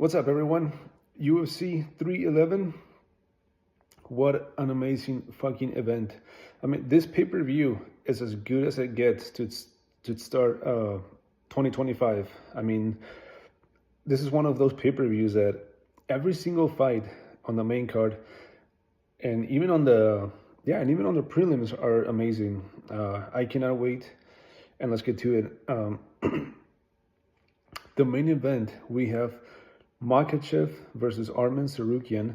What's up, everyone? UFC 311. What an amazing fucking event. I mean, this pay-per-view is as good as it gets to start 2025. I mean, this is one of those pay-per-views that every single fight on the main card and even on the prelims are amazing. I cannot wait. And let's get to it. The main event, we have Makhachev versus Tsarukyan.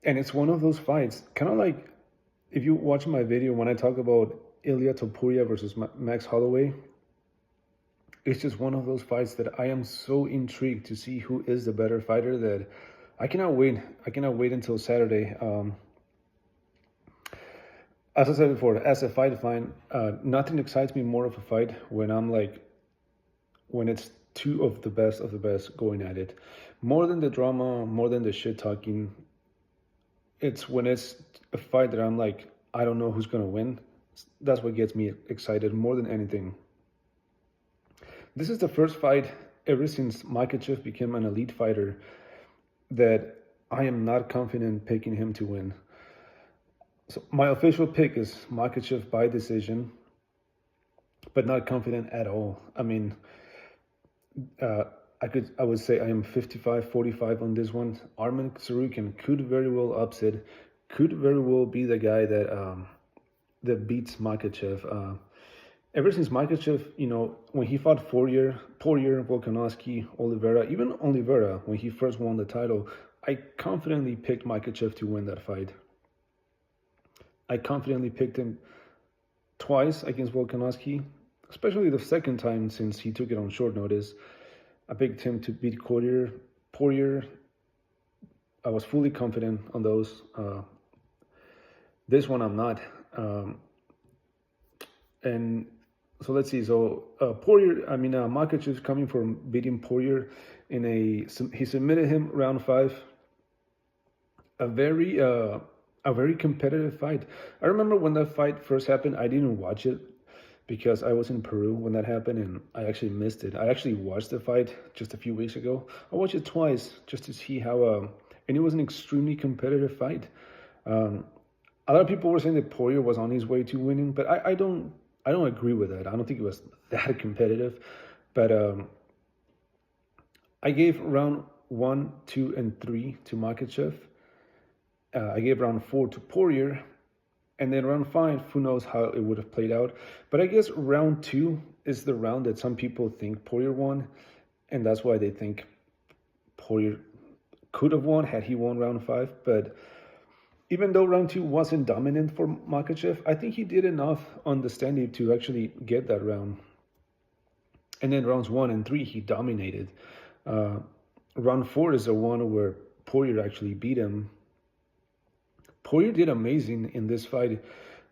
And it's one of those fights, kind of like if you watch my video when I talk about Ilya Topuria versus Max Holloway. It's just one of those fights that I am so intrigued to see who is the better fighter that I cannot wait. I cannot wait until Saturday. As I said before, as a fight fan, nothing excites me more of a fight when it's two of the best going at it. More than the drama, more than the shit talking. It's when it's a fight that I'm like, I don't know who's gonna win. That's what gets me excited more than anything. This is the first fight ever since Makhachev became an elite fighter that I am not confident picking him to win. So my official pick is Makhachev by decision, but not confident at all. I mean, I would say I am 55-45 on this one. Arman Tsarukyan could very well upset, could very well be the guy that beats Makhachev. Ever since Makhachev, when he fought Poirier, Volkanovski, Oliveira, even Oliveira, when he first won the title, I confidently picked Makhachev to win that fight. I confidently picked him twice against Volkanovski, especially the second time since he took it on short notice. I picked him to beat Poirier. I was fully confident on those. This one I'm not. And so let's see. So Makhachev is coming from beating Poirier he submitted him round 5. A very competitive fight. I remember when that fight first happened, I didn't watch it because I was in Peru when that happened and I actually missed it. I actually watched the fight just a few weeks ago. I watched it twice just to see how, and it was an extremely competitive fight. A lot of people were saying that Poirier was on his way to winning, but I don't agree with that. I don't think it was that competitive. But I gave round 1, 2, and 3 to Makhachev. I gave round 4 to Poirier. And then round 5, who knows how it would have played out. But I guess round 2 is the round that some people think Poirier won. And that's why they think Poirier could have won had he won round 5. But even though round 2 wasn't dominant for Makhachev, I think he did enough on the stand-up to actually get that round. And then rounds 1 and 3, he dominated. Round 4 is the one where Poirier actually beat him. Poirier did amazing in this fight.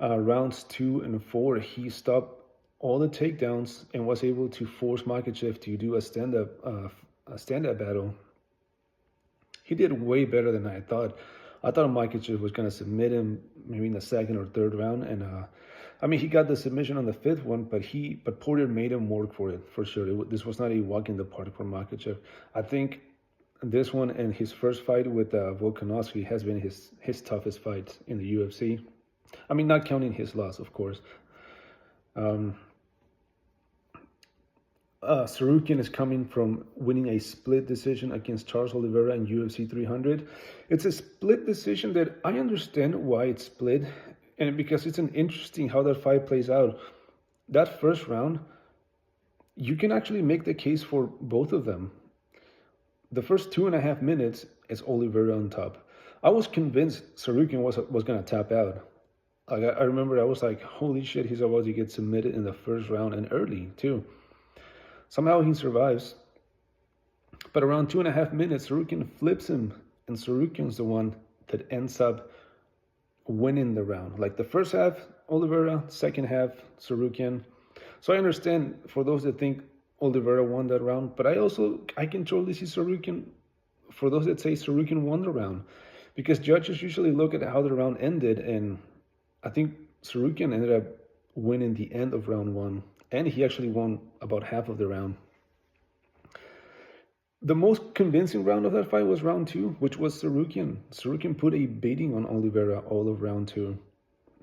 Rounds 2 and 4, he stopped all the takedowns and was able to force Makhachev to do a stand-up battle. He did way better than I thought. I thought Makhachev was going to submit him maybe in the second or third round, and he got the submission on the 5th one, but Poirier made him work for it for sure. This was not a walk in the park for Makhachev. I think this one and his first fight with Volkanovski has been his toughest fight in the UFC. I mean, not counting his loss, of course. Tsarukyan is coming from winning a split decision against Charles Oliveira in UFC 300. It's a split decision that I understand why it's split, and because it's an interesting how that fight plays out. That first round, you can actually make the case for both of them. The first 2.5 minutes is Oliveira on top. I was convinced Tsarukyan was going to tap out. I remember I was like, holy shit, he's about to get submitted in the first round and early too. Somehow he survives. But around 2.5 minutes, Tsarukyan flips him, and Tsarukyan's the one that ends up winning the round. Like the first half, Oliveira, second half, Tsarukyan. So I understand for those that think Oliveira won that round, but I can totally see Tsarukyan, for those that say Tsarukyan won the round, because judges usually look at how the round ended, and I think Tsarukyan ended up winning the end of round 1, and he actually won about half of the round. The most convincing round of that fight was round 2, which was Tsarukyan. Tsarukyan put a beating on Oliveira all of round 2.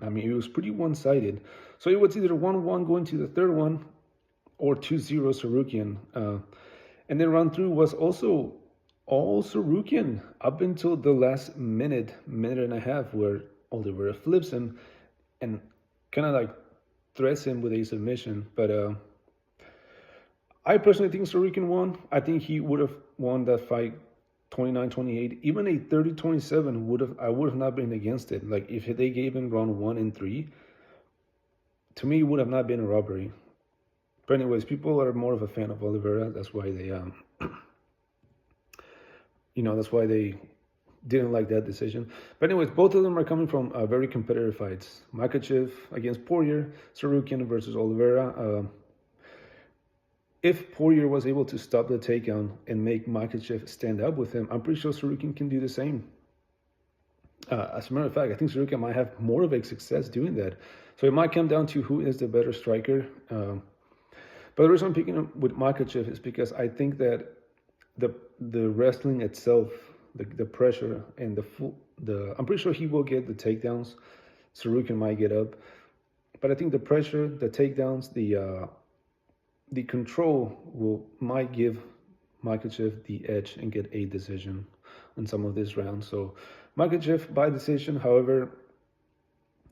I mean, it was pretty one-sided. So it was either 1-1 going to the third one or 2-0 Tsarukyan. And then round 3 was also all Tsarukyan up until the last minute and a half, where Oliveira flips him and kind of like threats him with a submission. But I personally think Tsarukyan won. I think he would have won that fight 29-28. Even a 30-27 I would have not been against it. Like, if they gave him round 1 and 3, to me, it would have not been a robbery. But anyways, people are more of a fan of Oliveira. That's why they, that's why they didn't like that decision. But anyways, both of them are coming from very competitive fights. Makhachev against Poirier, Tsarukyan versus Oliveira. If Poirier was able to stop the takedown and make Makhachev stand up with him, I'm pretty sure Tsarukyan can do the same. As a matter of fact, I think Tsarukyan might have more of a success doing that. So it might come down to who is the better striker. But the reason I'm picking up with Makhachev is because I think that the wrestling itself, the pressure and I'm pretty sure he will get the takedowns. Tsarukyan might get up, but I think the pressure, the takedowns, the control might give Makhachev the edge and get a decision on some of this round. So Makhachev by decision, however,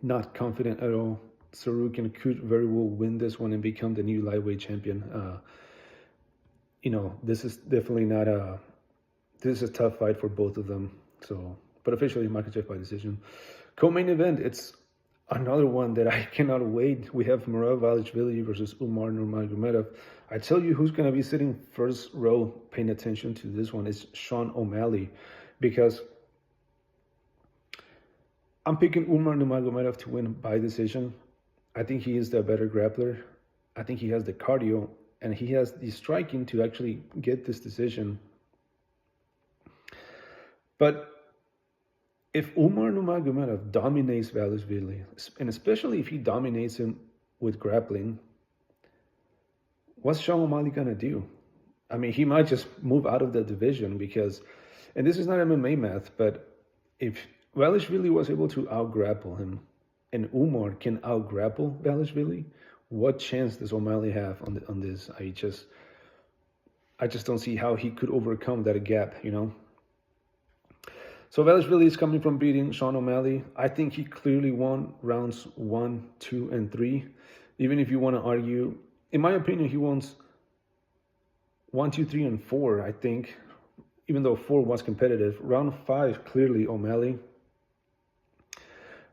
not confident at all. Tsarukyan could very well win this one and become the new lightweight champion. This is definitely not this is a tough fight for both of them. So, but officially Makhachev by decision. Co-main event, it's another one that I cannot wait. We have Dvalishvili versus Umar Nurmagomedov. I tell you who's going to be sitting first row paying attention to this one is Sean O'Malley, because I'm picking Umar Nurmagomedov to win by decision. I think he is the better grappler. I think he has the cardio and he has the striking to actually get this decision. But if Umar Nurmagomedov dominates Dvalishvili, and especially if he dominates him with grappling, what's Sean O'Malley going to do? I mean, he might just move out of the division because, and this is not MMA math, but if Dvalishvili was able to out-grapple him, and Umar can out-grapple Dvalishvili, what chance does O'Malley have on this? I just don't see how he could overcome that gap, So Dvalishvili is coming from beating Sean O'Malley. I think he clearly won rounds 1, 2, and 3. Even if you want to argue, in my opinion, he wants 1, 2, 3, and 4, I think. Even though 4 was competitive. Round 5, clearly O'Malley.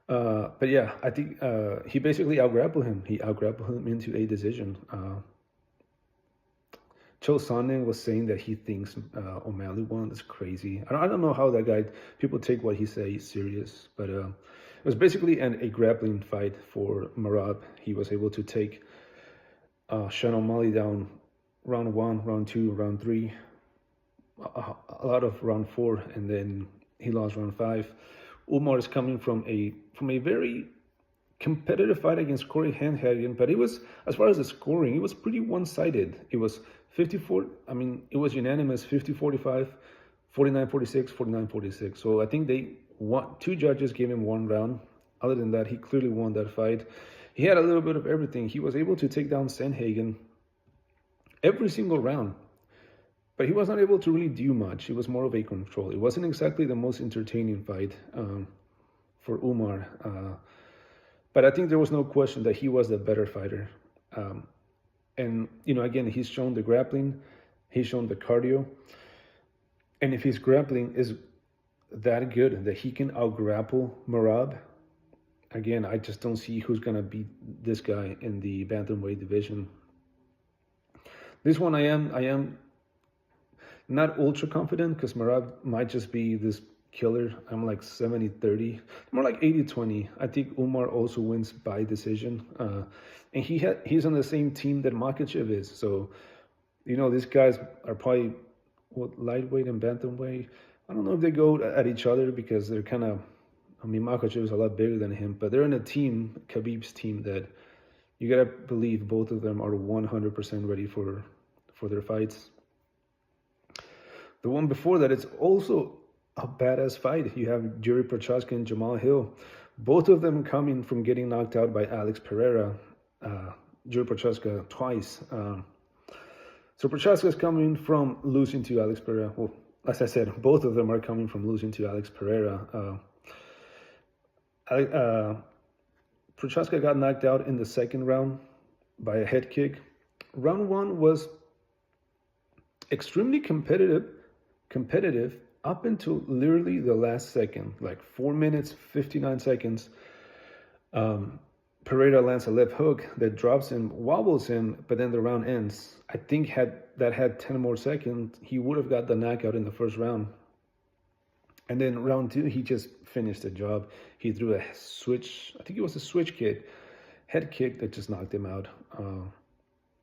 But yeah, I think he basically out-grappled him. He out-grappled him into a decision. Cho Sonnen was saying that he thinks O'Malley won. That's crazy. I don't know how that guy, people take what he says serious. But it was basically a grappling fight for Merab. He was able to take Sean O'Malley down round 1, round 2, round 3. A lot of round 4, and then he lost round 5. Umar is coming from a very competitive fight against Corey Handhagen, but it was, as far as the scoring, it was pretty one-sided. It was 54, it was unanimous, 50-45, 49-46, 49-46. So I think two judges gave him one round. Other than that, he clearly won that fight. He had a little bit of everything. He was able to take down Sandhagen every single round. But he was not able to really do much. It was more of a control. It wasn't exactly the most entertaining fight for Umar. But I think there was no question that he was the better fighter. And, again, he's shown the grappling. He's shown the cardio. And if his grappling is that good that he can out-grapple Merab, again, I just don't see who's going to beat this guy in the bantamweight division. This one I am not ultra confident because Merab might just be this killer. I'm like 70-30, more like 80-20. I think Umar also wins by decision. And he's on the same team that Makhachev is. So, these guys are probably lightweight and bantamweight. I don't know if they go at each other because they're kind of, Makhachev is a lot bigger than him, but they're in a team, Khabib's team, that you got to believe both of them are 100% ready for their fights. The one before that, it's also a badass fight. You have Jiri Prochazka and Jamal Hill, both of them coming from getting knocked out by Alex Pereira. Jiri Prochazka twice. So Prochazka is coming from losing to Alex Pereira. Well, as I said, both of them are coming from losing to Alex Pereira. Prochazka got knocked out in the second round by a head kick. Round one was extremely competitive up until literally the last second, like 4 minutes, 59 seconds. Pereira lands a left hook that drops him, wobbles him, but then the round ends. I think had 10 more seconds, he would have got the knockout in the first round. And then round two, he just finished the job. He threw a switch, I think it was a switch kick, head kick that just knocked him out.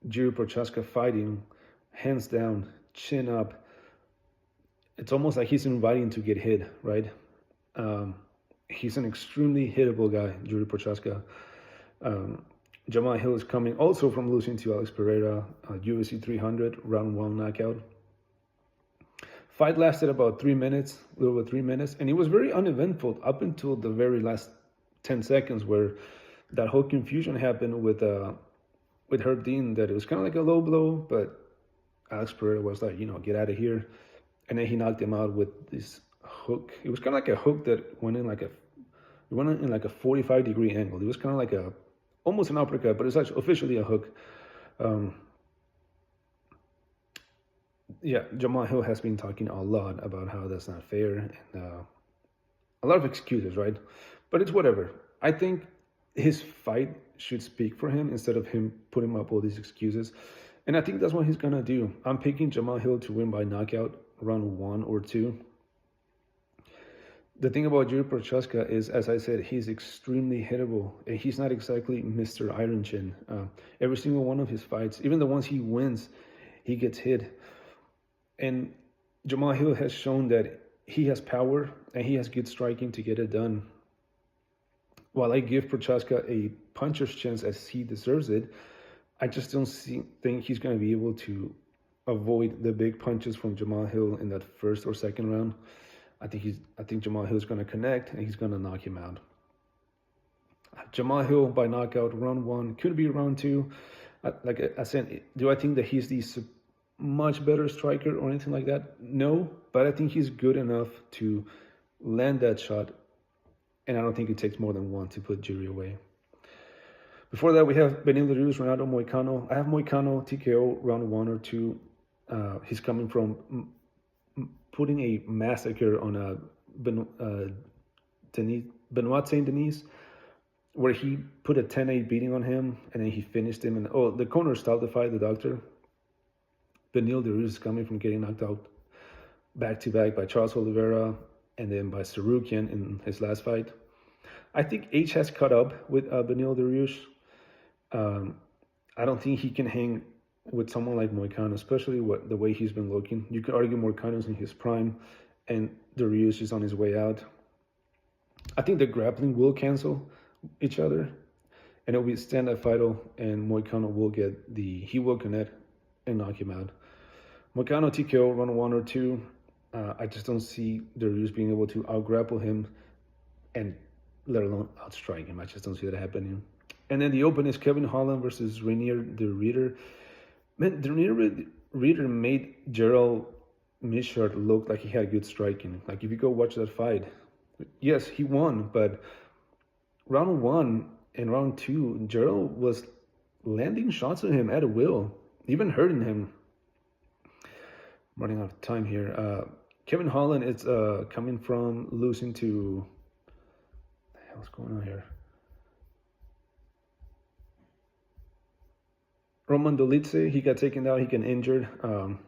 Jiri Prochazka fighting, hands down, chin up. It's almost like he's inviting to get hit, right? He's an extremely hittable guy, Jiri Prochazka. Jamal Hill is coming also from losing to Alex Pereira, UFC 300, round one knockout. Fight lasted about 3 minutes, a little over 3 minutes, and it was very uneventful up until the very last 10 seconds where that whole confusion happened with Herb Dean, that it was kind of like a low blow, but Alex Pereira was like, get out of here. And then he knocked him out with this hook. It was kind of like a hook that went in like a 45-degree angle. It was kind of like almost an uppercut, but it's actually officially a hook. Jamal Hill has been talking a lot about how that's not fair, and a lot of excuses, right? But it's whatever. I think his fight should speak for him instead of him putting up all these excuses. And I think that's what he's going to do. I'm picking Jamal Hill to win by knockout, round 1 or 2. The thing about Jiri Prochazka is, as I said, he's extremely hittable. And he's not exactly Mr. Iron Chin. Every single one of his fights, even the ones he wins, he gets hit. And Jamal Hill has shown that he has power and he has good striking to get it done. While I give Prochazka a puncher's chance as he deserves it, I just don't think he's going to be able to avoid the big punches from Jamal Hill in that first or second round. I think Jamal Hill is going to connect and he's going to knock him out. Jamal Hill by knockout, round 1, could be round 2. Like I said, do I think that he's the much better striker or anything like that? No, but I think he's good enough to land that shot, and I don't think it takes more than one to put Jiri away. Before that, we have Beneil Dariush, Renato Moicano. I have Moicano TKO round 1 or 2. He's coming from putting a massacre on Benoit Saint Denis, where he put a 10-8 beating on him, and then he finished him. And the corner stopped the fight, the doctor. Beneil Dariush is coming from getting knocked out back-to-back by Charles Oliveira and then by Tsarukyan in his last fight. I think H has caught up with Beneil Dariush. I don't think he can hang with someone like Moicano, especially the way he's been looking. You could argue Moicano's in his prime and Dariush is on his way out. I think the grappling will cancel each other and it'll be a stand-up fight, and Moicano will connect and knock him out. Moicano TKO round 1 or 2. I just don't see Dariush being able to out-grapple him and let alone outstrike him. I just don't see that happening. And then the open is Kevin Holland versus Rainier the Reader. Man, the Reader made Gerald Mishart look like he had good striking. Like, if you go watch that fight, yes, he won, but round 1 and round 2, Gerald was landing shots at him at will, even hurting him. I'm running out of time here. Kevin Holland is coming from losing to... What the hell's going on here? Roman Dolidze, he got taken down, he got injured. I'm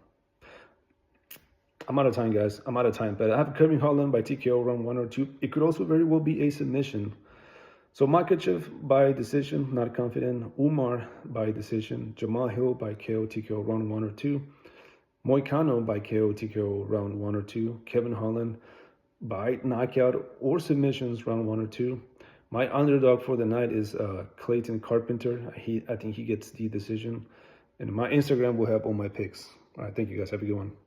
out of time, guys. I'm out of time. But I have Kevin Holland by TKO round 1 or 2. It could also very well be a submission. So Makhachev by decision, not confident. Umar by decision. Jamal Hill by KO TKO round 1 or 2. Moicano by KO TKO round 1 or 2. Kevin Holland by knockout or submissions round 1 or 2. My underdog for the night is Clayton Carpenter. I think he gets the decision. And my Instagram will have all my picks. All right, thank you guys. Have a good one.